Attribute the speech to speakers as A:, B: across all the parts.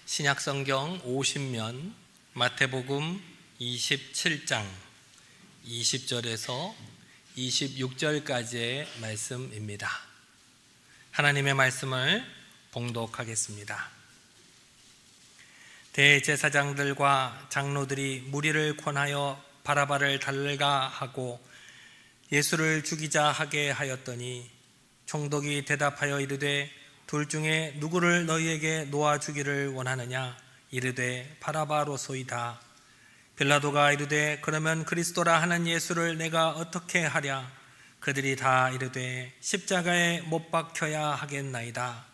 A: 신약성경 50면 마태복음 27장 20절에서 26절까지의 말씀입니다. 하나님의 말씀을 봉독하겠습니다. 대제사장들과 장로들이 무리를 권하여 바라바를 달가 하고 예수를 죽이자 하게 하였더니 총독이 대답하여 이르되 둘 중에 누구를 너희에게 놓아주기를 원하느냐? 이르되 바라바로소이다. 빌라도가 이르되 그러면 그리스도라 하는 예수를 내가 어떻게 하랴? 그들이 다 이르되 십자가에 못 박혀야 하겠나이다.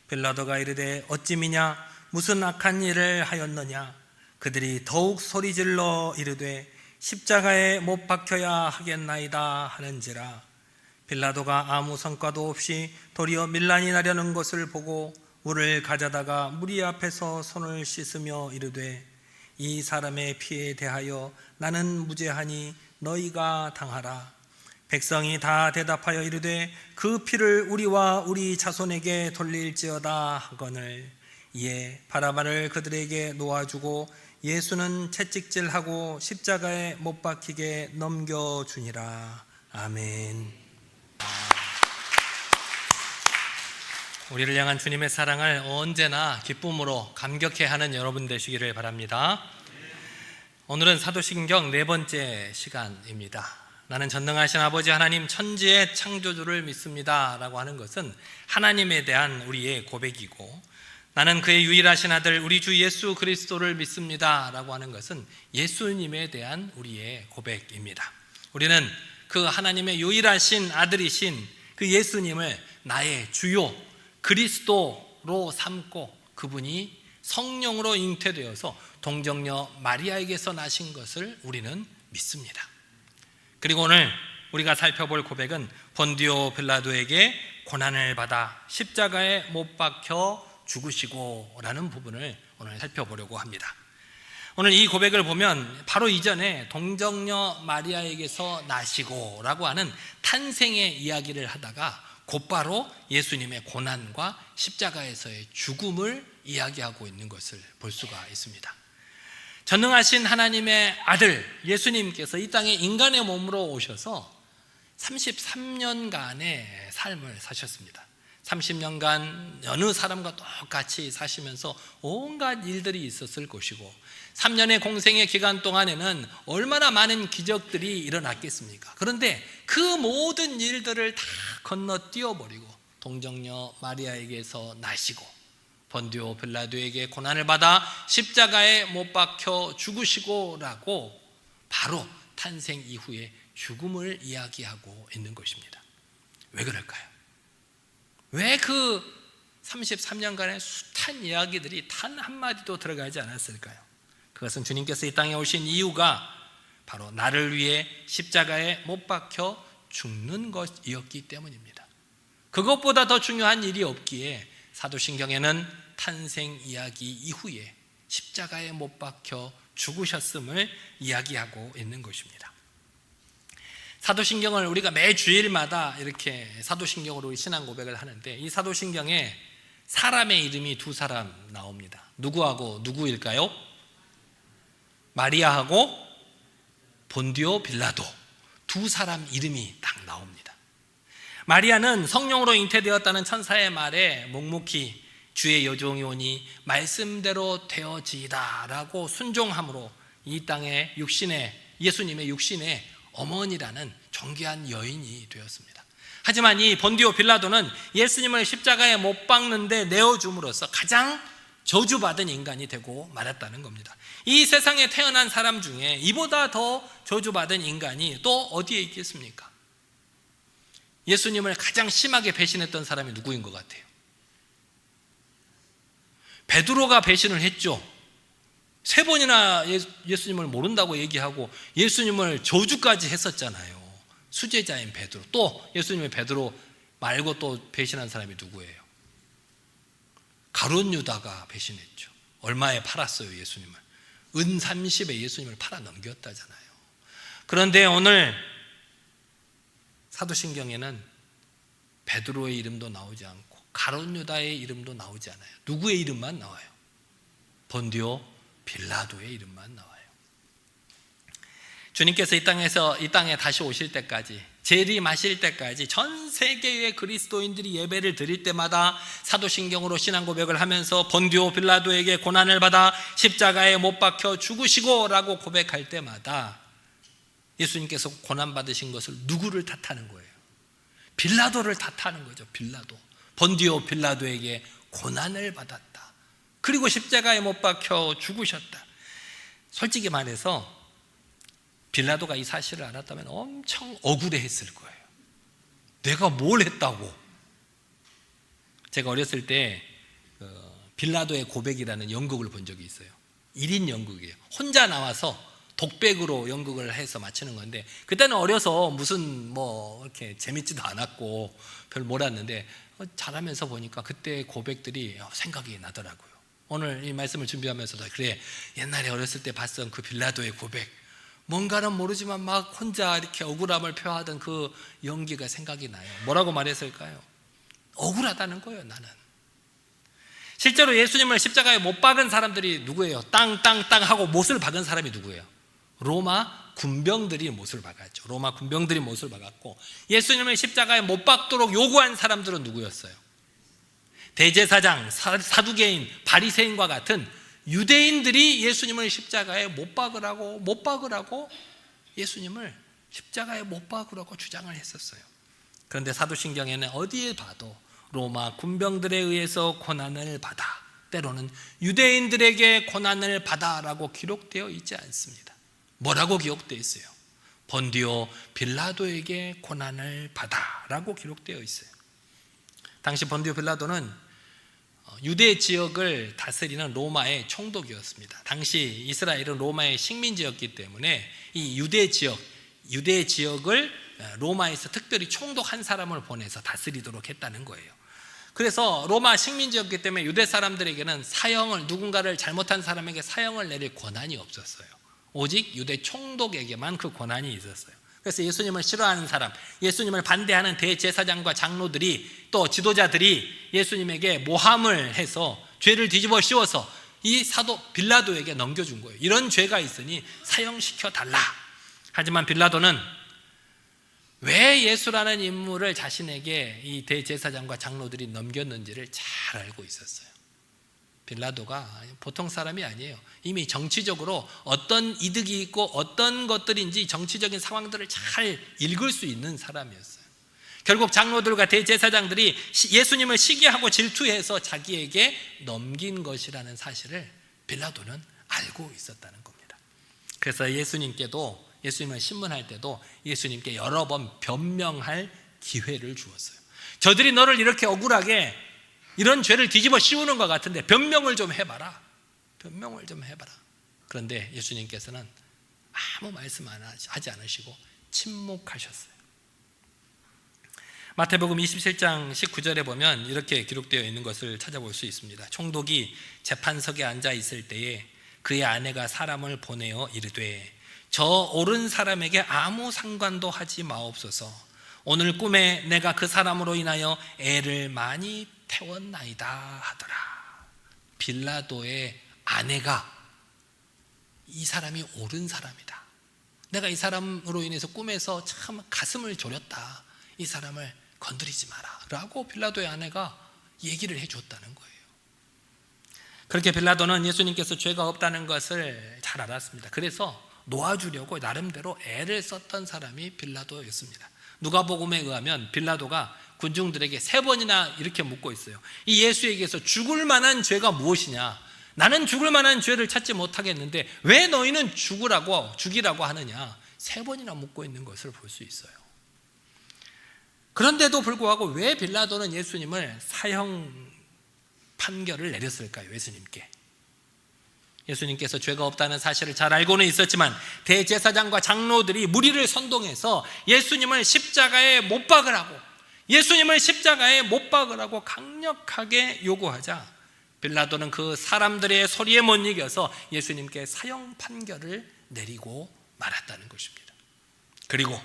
A: 빌라도가 이르되 어찌 미냐? 무슨 악한 일을 하였느냐? 그들이 더욱 소리질러 이르되 십자가에 못 박혀야 하겠나이다 하는지라. 빌라도가 아무 성과도 없이 도리어 밀란이 나려는 것을 보고 물을 가져다가 무리 앞에서 손을 씻으며 이르되 이 사람의 피에 대하여 나는 무죄하니 너희가 당하라. 백성이 다 대답하여 이르되 그 피를 우리와 우리 자손에게 돌릴지어다 하거늘. 이에 바라바를 그들에게 놓아주고 예수는 채찍질하고 십자가에 못 박히게 넘겨주니라. 아멘. 우리를 향한 주님의 사랑을 언제나 기쁨으로 감격해하는 여러분 되시기를 바랍니다. 오늘은 사도신경 4번째 시간입니다. 나는 전능하신 아버지 하나님 천지의 창조주를 믿습니다 라고 하는 것은 하나님에 대한 우리의 고백이고, 나는 그의 유일하신 아들 우리 주 예수 그리스도를 믿습니다 라고 하는 것은 예수님에 대한 우리의 고백입니다. 우리는 그 하나님의 유일하신 아들이신 그 예수님을 나의 주요 그리스도로 삼고 그분이 성령으로 잉태되어서 동정녀 마리아에게서 나신 것을 우리는 믿습니다. 그리고 오늘 우리가 살펴볼 고백은 본디오 빌라도에게 고난을 받아 십자가에 못 박혀 죽으시고 라는 부분을 오늘 살펴보려고 합니다. 오늘 이 고백을 보면 바로 이전에 동정녀 마리아에게서 나시고 라고 하는 탄생의 이야기를 하다가 곧바로 예수님의 고난과 십자가에서의 죽음을 이야기하고 있는 것을 볼 수가 있습니다. 전능하신 하나님의 아들 예수님께서 이 땅에 인간의 몸으로 오셔서 33년간의 삶을 사셨습니다. 30년간 어느 사람과 똑같이 사시면서 온갖 일들이 있었을 것이고 3년의 공생의 기간 동안에는 얼마나 많은 기적들이 일어났겠습니까? 그런데 그 모든 일들을 다 건너뛰어버리고 동정녀 마리아에게서 나시고 본디오 빌라도에게 고난을 받아 십자가에 못 박혀 죽으시고라고 바로 탄생 이후의 죽음을 이야기하고 있는 것입니다. 왜 그럴까요? 왜 그 33년간의 숱한 이야기들이 단 한마디도 들어가지 않았을까요? 그것은 주님께서 이 땅에 오신 이유가 바로 나를 위해 십자가에 못 박혀 죽는 것이었기 때문입니다. 그것보다 더 중요한 일이 없기에 사도신경에는 탄생 이야기 이후에 십자가에 못 박혀 죽으셨음을 이야기하고 있는 것입니다. 사도신경을 우리가 매 주일마다 이렇게 사도신경으로 우리 신앙 고백을 하는데, 이 사도신경에 사람의 이름이 2사람 나옵니다. 누구하고 누구일까요? 마리아하고 본디오 빌라도 2사람 이름이 딱 나옵니다. 마리아는 성령으로 잉태되었다는 천사의 말에 묵묵히 주의 여종이 오니 말씀대로 되어지이다 라고 순종함으로 이 땅의 예수님의 육신의 어머니라는 존귀한 여인이 되었습니다. 하지만 이 본디오 빌라도는 예수님을 십자가에 못 박는데 내어줌으로써 가장 저주받은 인간이 되고 말았다는 겁니다. 이 세상에 태어난 사람 중에 이보다 더 저주받은 인간이 또 어디에 있겠습니까? 예수님을 가장 심하게 배신했던 사람이 누구인 것 같아요? 베드로가 배신을 했죠. 3번이나 예수님을 모른다고 얘기하고 예수님을 저주까지 했었잖아요. 수제자인 베드로. 또 예수님의 베드로 말고 또 배신한 사람이 누구예요? 가룟 유다가 배신했죠. 얼마에 팔았어요, 예수님을? 은 30에 예수님을 팔아 넘겼다잖아요. 그런데 오늘 사도신경에는 베드로의 이름도 나오지 않고 가룟 유다의 이름도 나오지 않아요. 누구의 이름만 나와요? 본디오 빌라도의 이름만 나와요. 주님께서 이 땅에 다시 오실 때까지, 재림하실 때까지 전 세계의 그리스도인들이 예배를 드릴 때마다 사도신경으로 신앙 고백을 하면서 본디오 빌라도에게 고난을 받아 십자가에 못 박혀 죽으시고 라고 고백할 때마다 예수님께서 고난 받으신 것을 누구를 탓하는 거예요? 빌라도를 탓하는 거죠. 빌라도. 본디오 빌라도에게 고난을 받았다. 그리고 십자가에 못 박혀 죽으셨다. 솔직히 말해서 빌라도가 이 사실을 알았다면 엄청 억울해했을 거예요. 내가 뭘 했다고. 제가 어렸을 때 빌라도의 고백이라는 연극을 본 적이 있어요. 1인 연극이에요. 혼자 나와서 독백으로 연극을 해서 마치는 건데, 그때는 어려서 무슨 이렇게 재밌지도 않았고 별 몰랐는데 잘하면서 보니까 그때의 고백들이 생각이 나더라고요. 오늘 이 말씀을 준비하면서도 그래, 옛날에 어렸을 때 봤던 그 빌라도의 고백, 뭔가는 모르지만 막 혼자 이렇게 억울함을 표하던 그 연기가 생각이 나요. 뭐라고 말했을까요? 억울하다는 거예요. 나는 실제로 예수님을 십자가에 못 박은 사람들이 누구예요? 땅 하고 못을 박은 사람이 누구예요? 로마 군병들이 못을 박았죠. 로마 군병들이 못을 박았고, 예수님을 십자가에 못 박도록 요구한 사람들은 누구였어요? 대제사장, 사두개인, 바리새인과 같은 유대인들이 예수님을 십자가에 못 박으라고 예수님을 십자가에 못 박으라고 주장을 했었어요. 그런데 사도신경에는 어디에 봐도 로마 군병들에 의해서 고난을 받아, 때로는 유대인들에게 고난을 받아라고 기록되어 있지 않습니다. 뭐라고 기록되어 있어요? 본디오 빌라도에게 고난을 받아라고 기록되어 있어요. 당시 본디오 빌라도는 유대 지역을 다스리는 로마의 총독이었습니다. 당시 이스라엘은 로마의 식민지였기 때문에 이 유대 지역을 로마에서 특별히 총독 한 사람을 보내서 다스리도록 했다는 거예요. 그래서 로마 식민지였기 때문에 유대 사람들에게는 누군가를 잘못한 사람에게 사형을 내릴 권한이 없었어요. 오직 유대 총독에게만 그 권한이 있었어요. 그래서 예수님을 싫어하는 사람, 예수님을 반대하는 대제사장과 장로들이, 또 지도자들이 예수님에게 모함을 해서 죄를 뒤집어 씌워서 이 사도 빌라도에게 넘겨준 거예요. 이런 죄가 있으니 사형시켜 달라. 하지만 빌라도는 왜 예수라는 인물을 자신에게 이 대제사장과 장로들이 넘겼는지를 잘 알고 있었어요. 빌라도가 보통 사람이 아니에요. 이미 정치적으로 어떤 이득이 있고 어떤 것들인지 정치적인 상황들을 잘 읽을 수 있는 사람이었어요. 결국 장로들과 대제사장들이 예수님을 시기하고 질투해서 자기에게 넘긴 것이라는 사실을 빌라도는 알고 있었다는 겁니다. 그래서 예수님을 신문할 때도 예수님께 여러 번 변명할 기회를 주었어요. 저들이 너를 이렇게 억울하게 이런 죄를 뒤집어 씌우는 것 같은데 변명을 좀 해봐라. 그런데 예수님께서는 아무 말씀 하지 않으시고 침묵하셨어요. 마태복음 27장 19절에 보면 이렇게 기록되어 있는 것을 찾아볼 수 있습니다. 총독이 재판석에 앉아 있을 때에 그의 아내가 사람을 보내어 이르되 저 옳은 사람에게 아무 상관도 하지 마옵소서. 오늘 꿈에 내가 그 사람으로 인하여 애를 많이 태웠나이다 하더라. 빌라도의 아내가 이 사람이 옳은 사람이다. 내가 이 사람으로 인해서 꿈에서 참 가슴을 졸였다. 이 사람을 건드리지 마라 라고 빌라도의 아내가 얘기를 해줬다는 거예요. 그렇게 빌라도는 예수님께서 죄가 없다는 것을 잘 알았습니다. 그래서 놓아주려고 나름대로 애를 썼던 사람이 빌라도였습니다. 누가복음에 의하면 빌라도가 군중들에게 3번이나 이렇게 묻고 있어요. 이 예수에게서 죽을 만한 죄가 무엇이냐? 나는 죽을 만한 죄를 찾지 못하겠는데 왜 너희는 죽이라고 하느냐? 3번이나 묻고 있는 것을 볼 수 있어요. 그런데도 불구하고 왜 빌라도는 예수님을 사형 판결을 내렸을까요? 예수님께서 죄가 없다는 사실을 잘 알고는 있었지만 대제사장과 장로들이 무리를 선동해서 예수님을 십자가에 못 박으라고 강력하게 요구하자 빌라도는 그 사람들의 소리에 못 이겨서 예수님께 사형 판결을 내리고 말았다는 것입니다. 그리고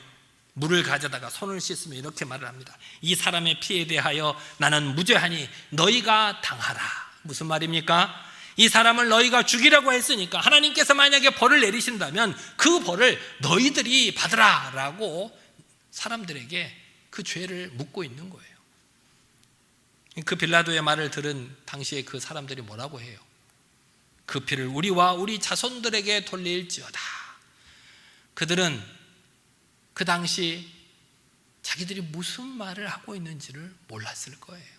A: 물을 가져다가 손을 씻으며 이렇게 말을 합니다. 이 사람의 피에 대하여 나는 무죄하니 너희가 당하라. 무슨 말입니까? 이 사람을 너희가 죽이라고 했으니까 하나님께서 만약에 벌을 내리신다면 그 벌을 너희들이 받으라 라고 사람들에게 그 죄를 묻고 있는 거예요. 그 빌라도의 말을 들은 당시에 그 사람들이 뭐라고 해요? 그 피를 우리와 우리 자손들에게 돌릴지어다. 그들은 그 당시 자기들이 무슨 말을 하고 있는지를 몰랐을 거예요.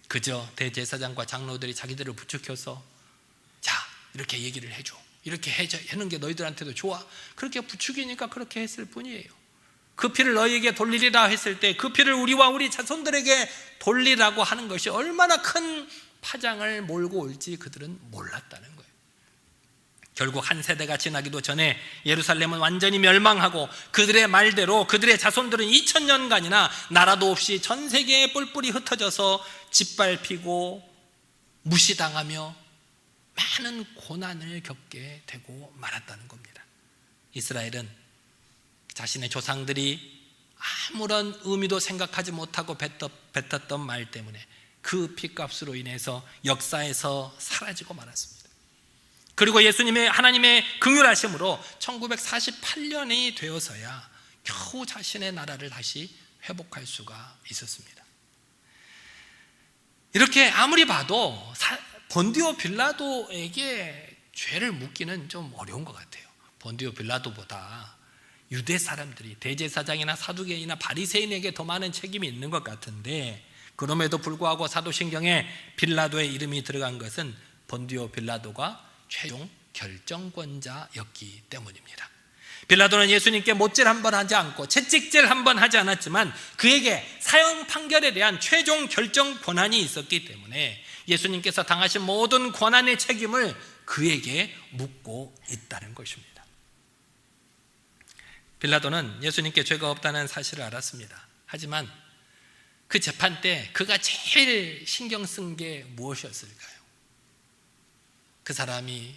A: 그저 대제사장과 장로들이 자기들을 부추겨서 자, 이렇게 얘기를 해줘, 이렇게 하는 게 너희들한테도 좋아, 그렇게 부추기니까 그렇게 했을 뿐이에요. 그 피를 너희에게 돌리리라 했을 때 그 피를 우리와 우리 자손들에게 돌리라고 하는 것이 얼마나 큰 파장을 몰고 올지 그들은 몰랐다는 거예요. 결국 한 세대가 지나기도 전에 예루살렘은 완전히 멸망하고 그들의 말대로 그들의 자손들은 2000년간이나 나라도 없이 전 세계에 뿔뿔이 흩어져서 짓밟히고 무시당하며 많은 고난을 겪게 되고 말았다는 겁니다. 이스라엘은 자신의 조상들이 아무런 의미도 생각하지 못하고 뱉었던 말 때문에 그 피값으로 인해서 역사에서 사라지고 말았습니다. 그리고 예수님의 하나님의 긍휼하심으로 1948년이 되어서야 겨우 자신의 나라를 다시 회복할 수가 있었습니다. 이렇게 아무리 봐도 본디오 빌라도에게 죄를 묻기는 좀 어려운 것 같아요. 본디오 빌라도보다 유대 사람들이 대제사장이나 사두개인이나 바리새인에게 더 많은 책임이 있는 것 같은데, 그럼에도 불구하고 사도신경에 빌라도의 이름이 들어간 것은 본디오 빌라도가 최종 결정권자였기 때문입니다. 빌라도는 예수님께 못질 한 번 하지 않고 채찍질 한 번 하지 않았지만 그에게 사형 판결에 대한 최종 결정 권한이 있었기 때문에 예수님께서 당하신 모든 권한의 책임을 그에게 묻고 있다는 것입니다. 빌라도는 예수님께 죄가 없다는 사실을 알았습니다. 하지만 그 재판 때 그가 제일 신경 쓴 게 무엇이었을까요? 그 사람이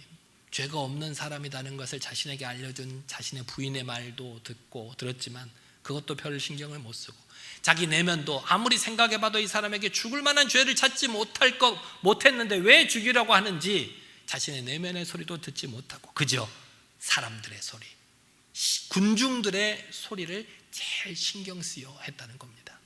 A: 죄가 없는 사람이라는 것을 자신에게 알려준 자신의 부인의 말도 들었지만 그것도 별 신경을 못 쓰고, 자기 내면도 아무리 생각해봐도 이 사람에게 죽을 만한 죄를 찾지 못했는데 왜 죽이라고 하는지 자신의 내면의 소리도 듣지 못하고 그저 사람들의 소리, 군중들의 소리를 제일 신경 쓰여 했다는 겁니다.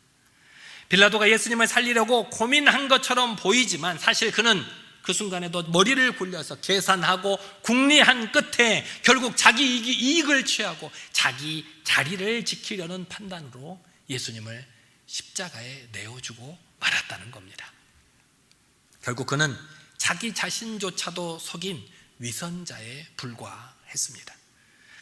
A: 빌라도가 예수님을 살리려고 고민한 것처럼 보이지만 사실 그는 그 순간에도 머리를 굴려서 계산하고 궁리한 끝에 결국 자기 이익을 취하고 자기 자리를 지키려는 판단으로 예수님을 십자가에 내어주고 말았다는 겁니다. 결국 그는 자기 자신조차도 속인 위선자에 불과했습니다.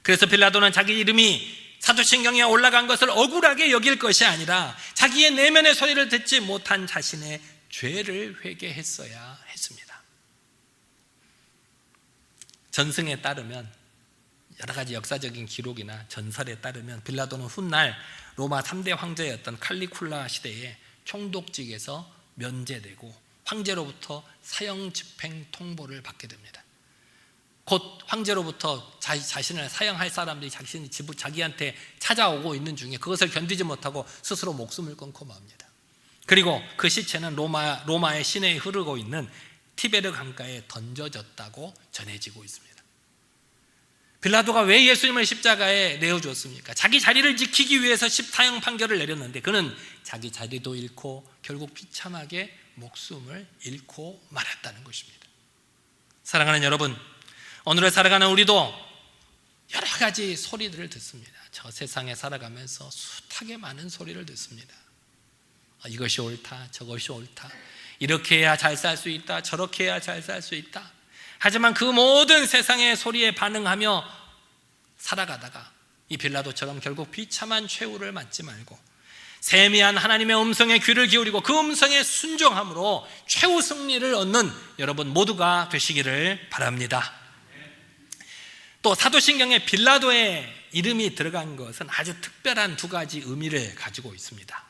A: 그래서 빌라도는 자기 이름이 사도신경에 올라간 것을 억울하게 여길 것이 아니라 자기의 내면의 소리를 듣지 못한 자신의 죄를 회개했어야 했습니다. 전승에 따르면, 여러 가지 역사적인 기록이나 전설에 따르면 빌라도는 훗날 로마 3대 황제였던 칼리굴라 시대에 총독직에서 면제되고 황제로부터 사형 집행 통보를 받게 됩니다. 곧 황제로부터 자신을 사형할 사람들이 자기한테 찾아오고 있는 중에 그것을 견디지 못하고 스스로 목숨을 끊고 맙니다. 그리고 그 시체는 로마의 시내에 흐르고 있는 티베르 강가에 던져졌다고 전해지고 있습니다. 빌라도가 왜 예수님을 십자가에 내어주었습니까? 자기 자리를 지키기 위해서 사형 판결을 내렸는데 그는 자기 자리도 잃고 결국 비참하게 목숨을 잃고 말았다는 것입니다. 사랑하는 여러분, 오늘을 살아가는 우리도 여러 가지 소리들을 듣습니다. 저 세상에 살아가면서 숱하게 많은 소리를 듣습니다. 이것이 옳다, 저것이 옳다, 이렇게 해야 잘 살 수 있다, 저렇게 해야 잘 살 수 있다. 하지만 그 모든 세상의 소리에 반응하며 살아가다가 이 빌라도처럼 결국 비참한 최후를 맞지 말고 세미한 하나님의 음성에 귀를 기울이고 그 음성에 순종함으로 최후 승리를 얻는 여러분 모두가 되시기를 바랍니다. 또 사도신경에 빌라도의 이름이 들어간 것은 아주 특별한 두 가지 의미를 가지고 있습니다.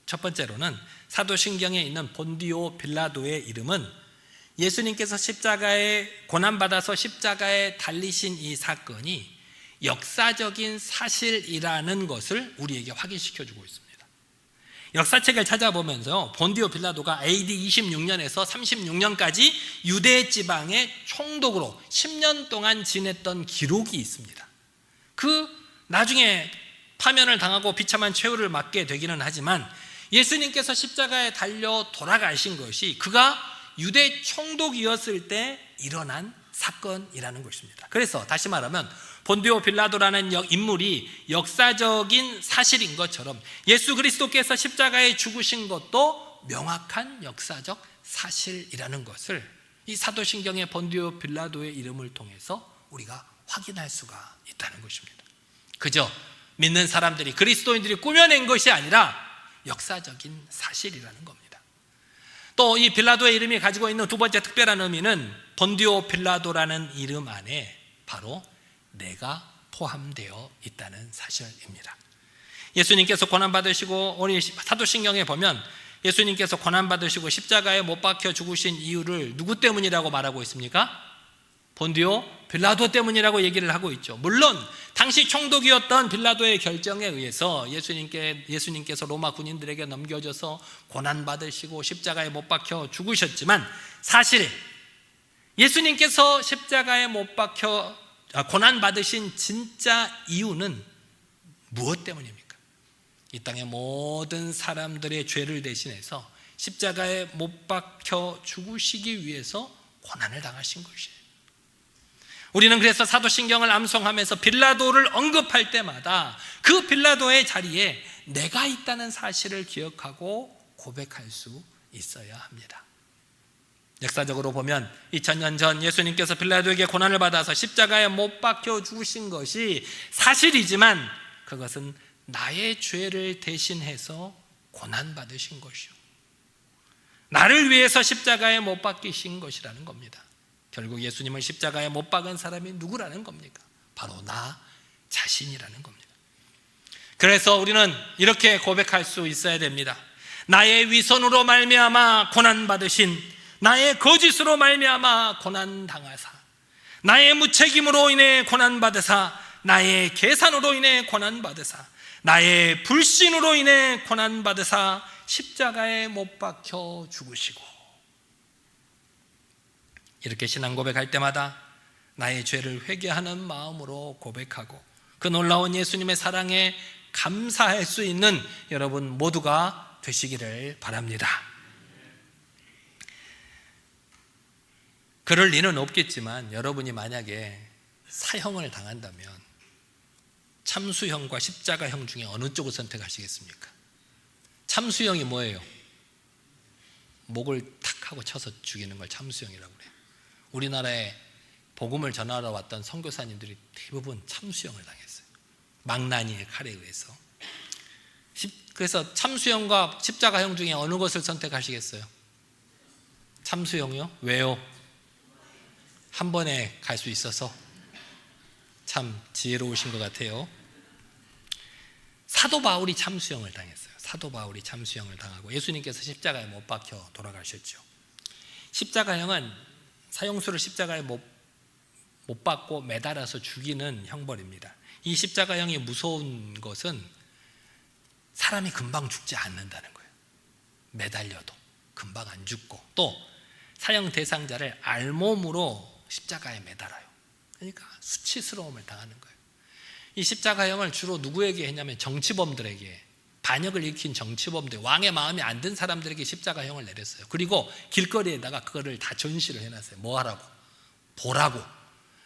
A: 첫 번째로는 사도신경에 있는 본디오 빌라도의 이름은 예수님께서 십자가에 고난받아서 십자가에 달리신 이 사건이 역사적인 사실이라는 것을 우리에게 확인시켜주고 있습니다. 역사책을 찾아보면서 본디오 빌라도가 AD 26년에서 36년까지 유대 지방의 총독으로 10년 동안 지냈던 기록이 있습니다. 나중에 파면을 당하고 비참한 최후를 맞게 되기는 하지만 예수님께서 십자가에 달려 돌아가신 것이 그가 유대 총독이었을 때 일어난 사건이라는 것입니다. 그래서 다시 말하면 본디오 빌라도라는 인물이 역사적인 사실인 것처럼 예수 그리스도께서 십자가에 죽으신 것도 명확한 역사적 사실이라는 것을 이 사도신경의 본디오 빌라도의 이름을 통해서 우리가 확인할 수가 있다는 것입니다. 그저 믿는 사람들이, 그리스도인들이 꾸며낸 것이 아니라 역사적인 사실이라는 겁니다. 또 이 빌라도의 이름이 가지고 있는 두 번째 특별한 의미는 본디오 빌라도라는 이름 안에 바로 내가 포함되어 있다는 사실입니다. 예수님께서 고난받으시고, 우리 사도신경에 보면 예수님께서 고난받으시고 십자가에 못 박혀 죽으신 이유를 누구 때문이라고 말하고 있습니까? 본디오 빌라도 때문이라고 얘기를 하고 있죠. 물론 당시 총독이었던 빌라도의 결정에 의해서 예수님께서 로마 군인들에게 넘겨져서 고난받으시고 십자가에 못 박혀 죽으셨지만, 사실 예수님께서 십자가에 못 박혀 고난받으신 진짜 이유는 무엇 때문입니까? 이 땅의 모든 사람들의 죄를 대신해서 십자가에 못 박혀 죽으시기 위해서 고난을 당하신 것이에요. 우리는 그래서 사도신경을 암송하면서 빌라도를 언급할 때마다 그 빌라도의 자리에 내가 있다는 사실을 기억하고 고백할 수 있어야 합니다. 역사적으로 보면 2000년 전 예수님께서 빌라도에게 고난을 받아서 십자가에 못 박혀 죽으신 것이 사실이지만 그것은 나의 죄를 대신해서 고난받으신 것이요, 나를 위해서 십자가에 못 박히신 것이라는 겁니다. 결국 예수님을 십자가에 못 박은 사람이 누구라는 겁니까? 바로 나 자신이라는 겁니다. 그래서 우리는 이렇게 고백할 수 있어야 됩니다. 나의 위선으로 말미암아 고난받으신, 나의 거짓으로 말미암아 고난당하사, 나의 무책임으로 인해 고난받으사, 나의 계산으로 인해 고난받으사, 나의 불신으로 인해 고난받으사 십자가에 못 박혀 죽으시고, 이렇게 신앙 고백할 때마다 나의 죄를 회개하는 마음으로 고백하고 그 놀라운 예수님의 사랑에 감사할 수 있는 여러분 모두가 되시기를 바랍니다. 그럴 리는 없겠지만 여러분이 만약에 사형을 당한다면 참수형과 십자가형 중에 어느 쪽을 선택하시겠습니까? 참수형이 뭐예요? 목을 탁 하고 쳐서 죽이는 걸 참수형이라고 그래요. 우리나라에 복음을 전하러 왔던 선교사님들이 대부분 참수형을 당했어요. 망나니의 칼에 의해서. 그래서 참수형과 십자가형 중에 어느 것을 선택하시겠어요? 참수형이요? 왜요? 한 번에 갈 수 있어서 참 지혜로우신 것 같아요. 사도 바울이 참수형을 당했어요. 사도 바울이 참수형을 당하고 예수님께서 십자가에 못 박혀 돌아가셨죠. 십자가형은 사형수를 십자가에 못 박고 매달아서 죽이는 형벌입니다. 이 십자가형이 무서운 것은 사람이 금방 죽지 않는다는 거예요. 매달려도 금방 안 죽고, 또 사형 대상자를 알몸으로 십자가에 매달아요. 그러니까 수치스러움을 당하는 거예요. 이 십자가형을 주로 누구에게 했냐면 정치범들에게, 반역을 일으킨 정치범들, 왕의 마음에 안 든 사람들에게 십자가형을 내렸어요. 그리고 길거리에다가 그거를 다 전시를 해놨어요. 뭐 하라고? 보라고.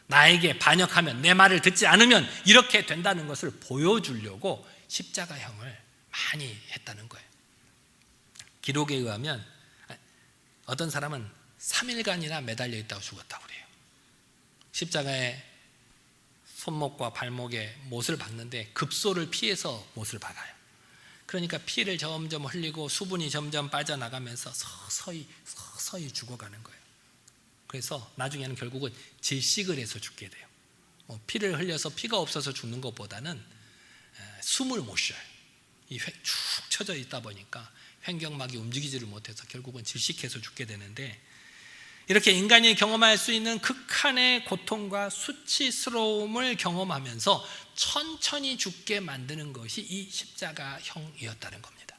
A: 나에게 반역하면, 내 말을 듣지 않으면 이렇게 된다는 것을 보여주려고 십자가형을 많이 했다는 거예요. 기록에 의하면 어떤 사람은 3일간이나 매달려 있다고 죽었다고 그래요. 십자가에 손목과 발목에 못을 박는데 급소를 피해서 못을 박아요. 그러니까 피를 점점 흘리고 수분이 점점 빠져나가면서 서서히 죽어가는 거예요. 그래서 나중에는 결국은 질식을 해서 죽게 돼요. 피를 흘려서 피가 없어서 죽는 것보다는 숨을 못 쉬어요. 축 처져 있다 보니까 횡격막이 움직이지를 못해서 결국은 질식해서 죽게 되는데, 이렇게 인간이 경험할 수 있는 극한의 고통과 수치스러움을 경험하면서 천천히 죽게 만드는 것이 이 십자가형이었다는 겁니다.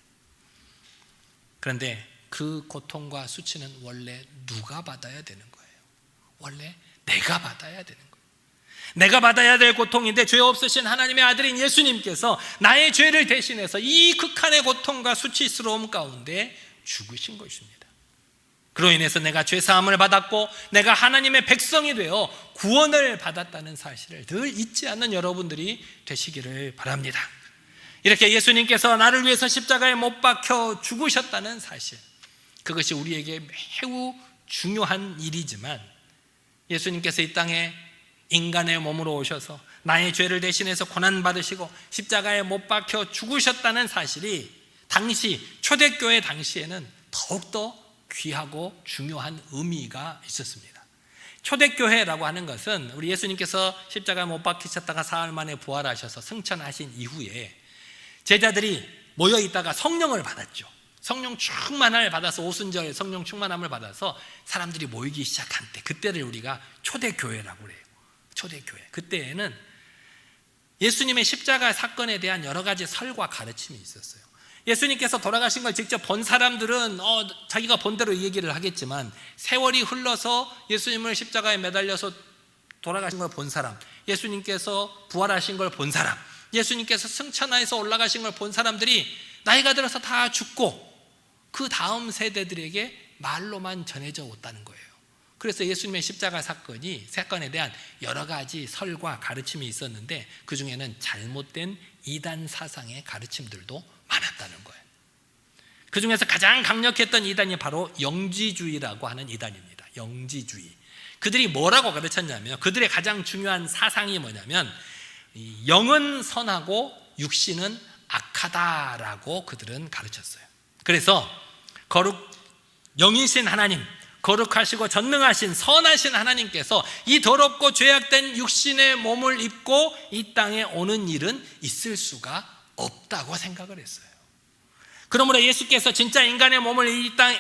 A: 그런데 그 고통과 수치는 원래 누가 받아야 되는 거예요? 원래 내가 받아야 되는 거예요. 내가 받아야 될 고통인데 죄 없으신 하나님의 아들인 예수님께서 나의 죄를 대신해서 이 극한의 고통과 수치스러움 가운데 죽으신 것입니다. 그로 인해서 내가 죄사함을 받았고 내가 하나님의 백성이 되어 구원을 받았다는 사실을 늘 잊지 않는 여러분들이 되시기를 바랍니다. 이렇게 예수님께서 나를 위해서 십자가에 못 박혀 죽으셨다는 사실, 그것이 우리에게 매우 중요한 일이지만 예수님께서 이 땅에 인간의 몸으로 오셔서 나의 죄를 대신해서 고난받으시고 십자가에 못 박혀 죽으셨다는 사실이 당시 초대교회 당시에는 더욱더 귀하고 중요한 의미가 있었습니다. 초대교회라고 하는 것은 우리 예수님께서 십자가에 못 박히셨다가 사흘 만에 부활하셔서 승천하신 이후에 제자들이 모여 있다가 성령을 받았죠. 성령 충만함을 받아서 오순절 성령 충만함을 받아서 사람들이 모이기 시작한 때, 그때를 우리가 초대교회라고 그래요. 초대교회. 그때에는 예수님의 십자가 사건에 대한 여러 가지 설과 가르침이 있었어요. 예수님께서 돌아가신 걸 직접 본 사람들은 자기가 본 대로 얘기를 하겠지만, 세월이 흘러서 예수님을 십자가에 매달려서 돌아가신 걸 본 사람, 예수님께서 부활하신 걸 본 사람, 예수님께서 승천해서 올라가신 걸 본 사람들이 나이가 들어서 다 죽고 그 다음 세대들에게 말로만 전해져 왔다는 거예요. 그래서 예수님의 십자가 사건에 대한 여러 가지 설과 가르침이 있었는데 그 중에는 잘못된 이단 사상의 가르침들도 많았다는 거예요. 그 중에서 가장 강력했던 이단이 바로 영지주의라고 하는 이단입니다. 영지주의. 그들이 뭐라고 가르쳤냐면, 그들의 가장 중요한 사상이 뭐냐면 영은 선하고 육신은 악하다라고 그들은 가르쳤어요. 그래서 영이신 하나님, 거룩하시고 전능하신 선하신 하나님께서 이 더럽고 죄악된 육신의 몸을 입고 이 땅에 오는 일은 있을 수가 없다고 생각을 했어요. 그러므로 예수께서 진짜 인간의 몸을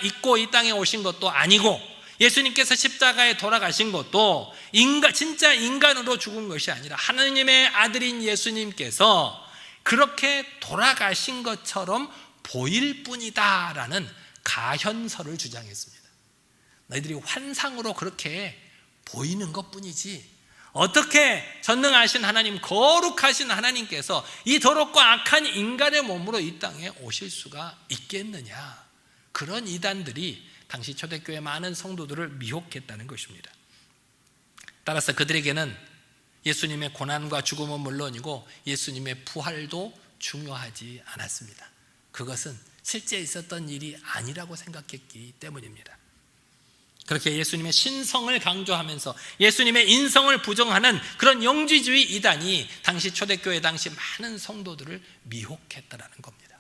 A: 입고 이 땅에 오신 것도 아니고, 예수님께서 십자가에 돌아가신 것도 진짜 인간으로 죽은 것이 아니라 하나님의 아들인 예수님께서 그렇게 돌아가신 것처럼 보일 뿐이다라는 가현설을 주장했습니다. 너희들이 환상으로 그렇게 보이는 것뿐이지 어떻게 전능하신 하나님, 거룩하신 하나님께서 이 더럽고 악한 인간의 몸으로 이 땅에 오실 수가 있겠느냐. 그런 이단들이 당시 초대교회 많은 성도들을 미혹했다는 것입니다. 따라서 그들에게는 예수님의 고난과 죽음은 물론이고 예수님의 부활도 중요하지 않았습니다. 그것은 실제 있었던 일이 아니라고 생각했기 때문입니다. 그렇게 예수님의 신성을 강조하면서 예수님의 인성을 부정하는 그런 영지주의 이단이 당시 초대교회 당시 많은 성도들을 미혹했다라는 겁니다.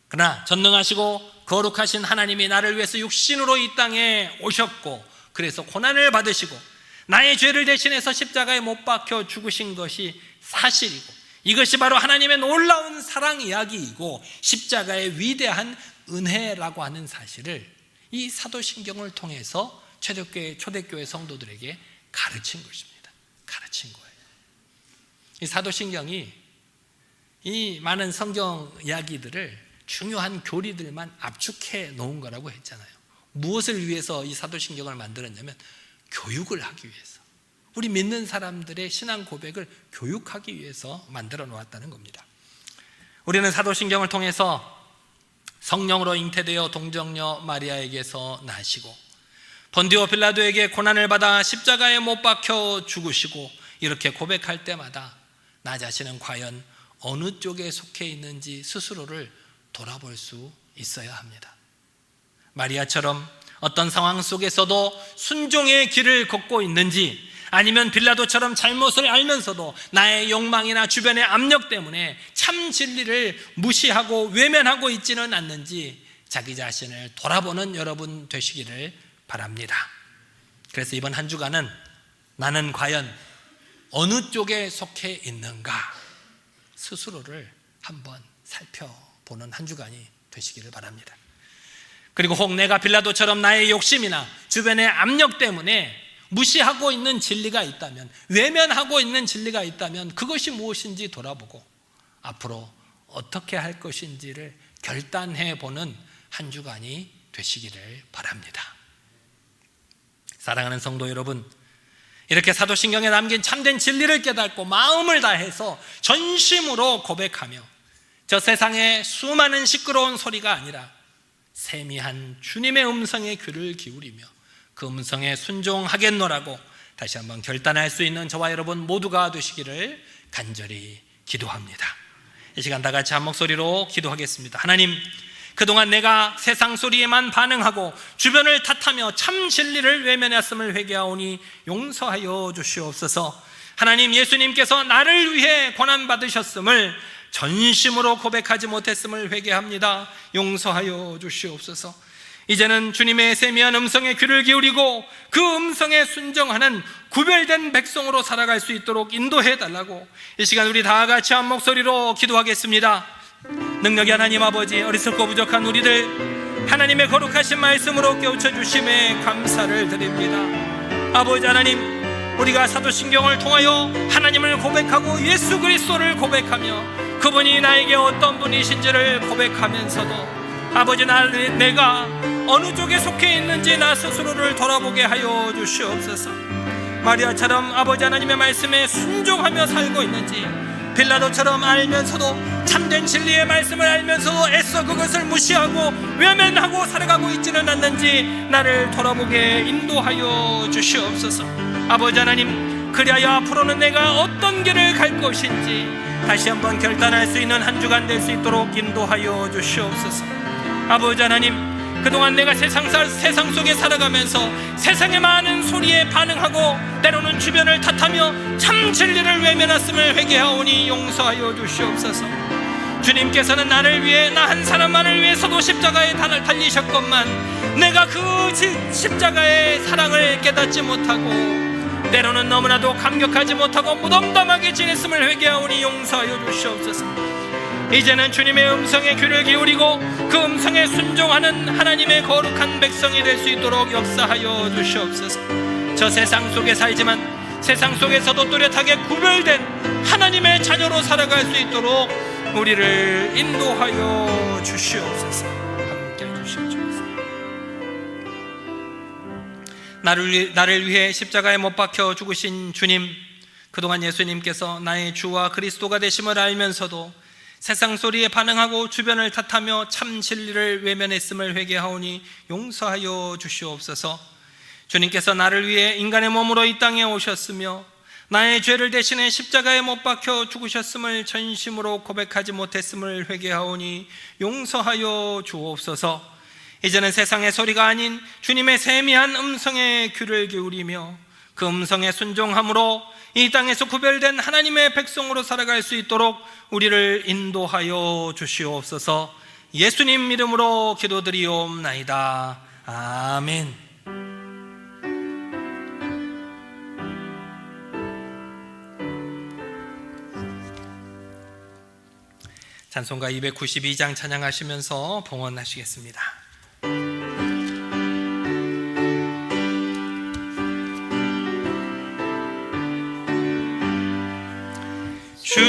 A: 그러나 전능하시고 거룩하신 하나님이 나를 위해서 육신으로 이 땅에 오셨고, 그래서 고난을 받으시고 나의 죄를 대신해서 십자가에 못 박혀 죽으신 것이 사실이고, 이것이 바로 하나님의 놀라운 사랑 이야기이고 십자가의 위대한 은혜라고 하는 사실을 이 사도신경을 통해서 초대교회 성도들에게 가르친 것입니다. 가르친 거예요. 이 사도신경이 이 많은 성경 이야기들을 중요한 교리들만 압축해 놓은 거라고 했잖아요. 무엇을 위해서 이 사도신경을 만들었냐면 교육을 하기 위해서, 우리 믿는 사람들의 신앙 고백을 교육하기 위해서 만들어 놓았다는 겁니다. 우리는 사도신경을 통해서 성령으로 잉태되어 동정녀 마리아에게서 나시고 본디오 빌라도에게 고난을 받아 십자가에 못 박혀 죽으시고, 이렇게 고백할 때마다 나 자신은 과연 어느 쪽에 속해 있는지 스스로를 돌아볼 수 있어야 합니다. 마리아처럼 어떤 상황 속에서도 순종의 길을 걷고 있는지, 아니면 빌라도처럼 잘못을 알면서도 나의 욕망이나 주변의 압력 때문에 참 진리를 무시하고 외면하고 있지는 않는지 자기 자신을 돌아보는 여러분 되시기를 바랍니다. 그래서 이번 한 주간은 나는 과연 어느 쪽에 속해 있는가 스스로를 한번 살펴보는 한 주간이 되시기를 바랍니다. 그리고 혹 내가 빌라도처럼 나의 욕심이나 주변의 압력 때문에 무시하고 있는 진리가 있다면, 외면하고 있는 진리가 있다면 그것이 무엇인지 돌아보고 앞으로 어떻게 할 것인지를 결단해 보는 한 주간이 되시기를 바랍니다. 사랑하는 성도 여러분, 이렇게 사도신경에 남긴 참된 진리를 깨닫고 마음을 다해서 전심으로 고백하며 저 세상의 수많은 시끄러운 소리가 아니라 세미한 주님의 음성에 귀를 기울이며 그 음성에 순종하겠노라고 다시 한번 결단할 수 있는 저와 여러분 모두가 되시기를 간절히 기도합니다. 이 시간 다 같이 한 목소리로 기도하겠습니다. 하나님, 그동안 내가 세상 소리에만 반응하고 주변을 탓하며 참 진리를 외면했음을 회개하오니 용서하여 주시옵소서. 하나님, 예수님께서 나를 위해 고난받으셨음을 전심으로 고백하지 못했음을 회개합니다. 용서하여 주시옵소서. 이제는 주님의 세미한 음성에 귀를 기울이고 그 음성에 순종하는 구별된 백성으로 살아갈 수 있도록 인도해 달라고 이 시간 우리 다 같이 한 목소리로 기도하겠습니다. 능력의 하나님 아버지, 어리석고 부족한 우리들 하나님의 거룩하신 말씀으로 깨우쳐 주심에 감사를 드립니다. 아버지 하나님, 우리가 사도신경을 통하여 하나님을 고백하고 예수 그리스도를 고백하며 그분이 나에게 어떤 분이신지를 고백하면서도 아버지, 내가 어느 쪽에 속해 있는지 나 스스로를 돌아보게 하여 주시옵소서. 마리아처럼 아버지 하나님의 말씀에 순종하며 살고 있는지, 빌라도처럼 알면서도 참된 진리의 말씀을 알면서도 애써 그것을 무시하고 외면하고 살아가고 있지는 않는지 나를 돌아보게 인도하여 주시옵소서. 아버지 하나님, 그리하여 앞으로는 내가 어떤 길을 갈 것인지 다시 한번 결단할 수 있는 한 주간 될 수 있도록 인도하여 주시옵소서. 아버지 하나님, 그동안 내가 세상 속에 살아가면서 세상의 많은 소리에 반응하고 때로는 주변을 탓하며 참 진리를 외면했음을 회개하오니 용서하여 주시옵소서. 주님께서는 나를 위해, 나 한 사람만을 위해서도 십자가에 달리셨건만 내가 그 십자가의 사랑을 깨닫지 못하고 때로는 너무나도 감격하지 못하고 무덤덤하게 지냈음을 회개하오니 용서하여 주시옵소서. 이제는 주님의 음성에 귀를 기울이고 그 음성에 순종하는 하나님의 거룩한 백성이 될 수 있도록 역사하여 주시옵소서. 저 세상 속에 살지만 세상 속에서도 뚜렷하게 구별된 하나님의 자녀로 살아갈 수 있도록 우리를 인도하여 주시옵소서. 함께 해주시옵소서. 나를 위해 십자가에 못 박혀 죽으신 주님, 그동안 예수님께서 나의 주와 그리스도가 되심을 알면서도 세상 소리에 반응하고 주변을 탓하며 참 진리를 외면했음을 회개하오니 용서하여 주시옵소서. 주님께서 나를 위해 인간의 몸으로 이 땅에 오셨으며 나의 죄를 대신해 십자가에 못 박혀 죽으셨음을 전심으로 고백하지 못했음을 회개하오니 용서하여 주옵소서. 이제는 세상의 소리가 아닌 주님의 세미한 음성에 귀를 기울이며 그 음성에 순종함으로 이 땅에서 구별된 하나님의 백성으로 살아갈 수 있도록 우리를 인도하여 주시옵소서. 예수님 이름으로 기도드리옵나이다. 아멘. 찬송가 292장 찬양하시면서 봉헌하시겠습니다. 주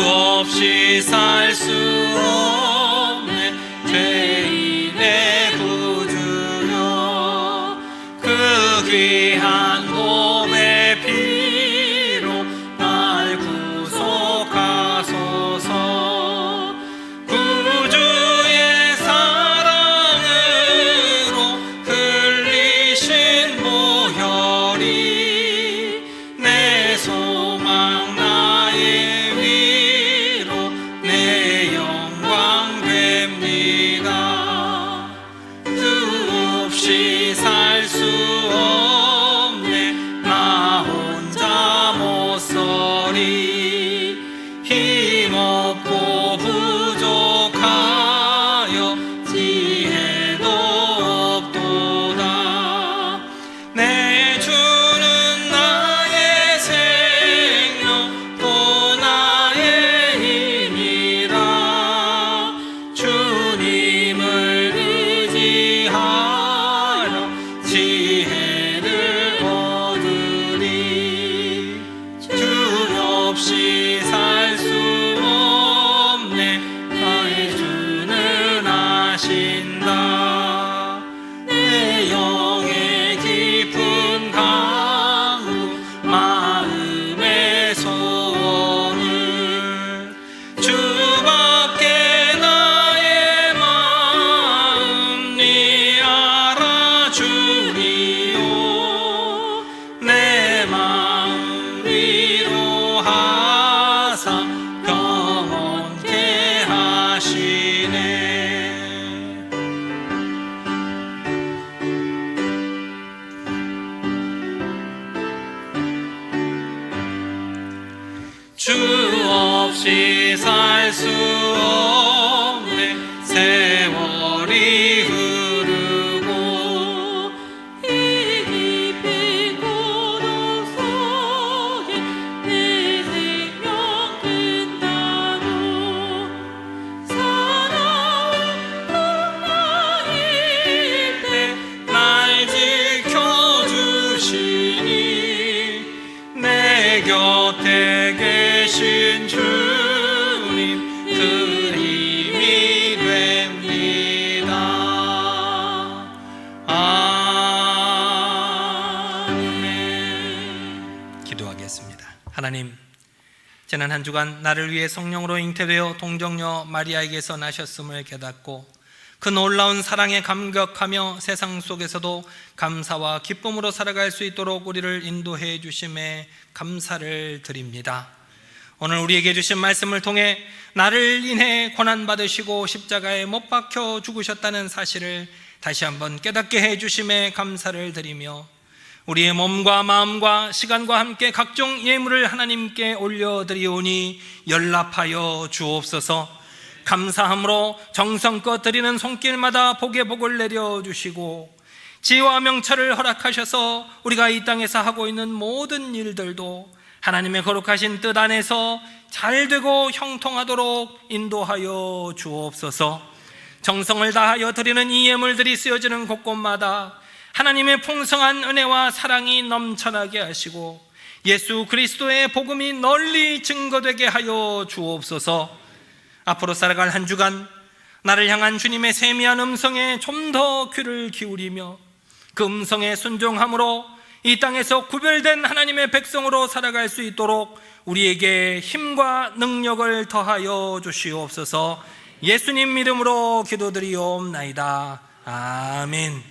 A: 없이 살 수 없네 죄인의 구주여, 그 귀한 몸의 피로 날 구속하소서. 구주의 사랑으로 흘리신 보혈이 내 소망 나의 살 수 없네 하시네. 주 없이 살 수 없네. 세월이 흐르고
B: 이 깊은 고독 속에 내 생명 끝나고 사나운 풍랑일 때
A: 날 지켜주시니 내 곁에 계신 주님 그 힘이 됩니다. 아멘. 기도하겠습니다. 하나님, 지난 한 주간 나를 위해 성령으로 잉태되어 동정녀 마리아에게서 나셨음을 깨닫고 그 놀라운 사랑에 감격하며 세상 속에서도 감사와 기쁨으로 살아갈 수 있도록 우리를 인도해 주심에 감사를 드립니다. 오늘 우리에게 주신 말씀을 통해 나를 인해 고난받으시고 십자가에 못 박혀 죽으셨다는 사실을 다시 한번 깨닫게 해 주심에 감사를 드리며 우리의 몸과 마음과 시간과 함께 각종 예물을 하나님께 올려드리오니 연락하여 주옵소서. 감사함으로 정성껏 드리는 손길마다 복의 복을 내려주시고 지혜와 명철을 허락하셔서 우리가 이 땅에서 하고 있는 모든 일들도 하나님의 거룩하신 뜻 안에서 잘되고 형통하도록 인도하여 주옵소서. 정성을 다하여 드리는 이 예물들이 쓰여지는 곳곳마다 하나님의 풍성한 은혜와 사랑이 넘쳐나게 하시고 예수 그리스도의 복음이 널리 증거되게 하여 주옵소서. 앞으로 살아갈 한 주간 나를 향한 주님의 세미한 음성에 좀 더 귀를 기울이며 그 음성에 순종함으로 이 땅에서 구별된 하나님의 백성으로 살아갈 수 있도록 우리에게 힘과 능력을 더하여 주시옵소서. 예수님 이름으로 기도드리옵나이다. 아멘.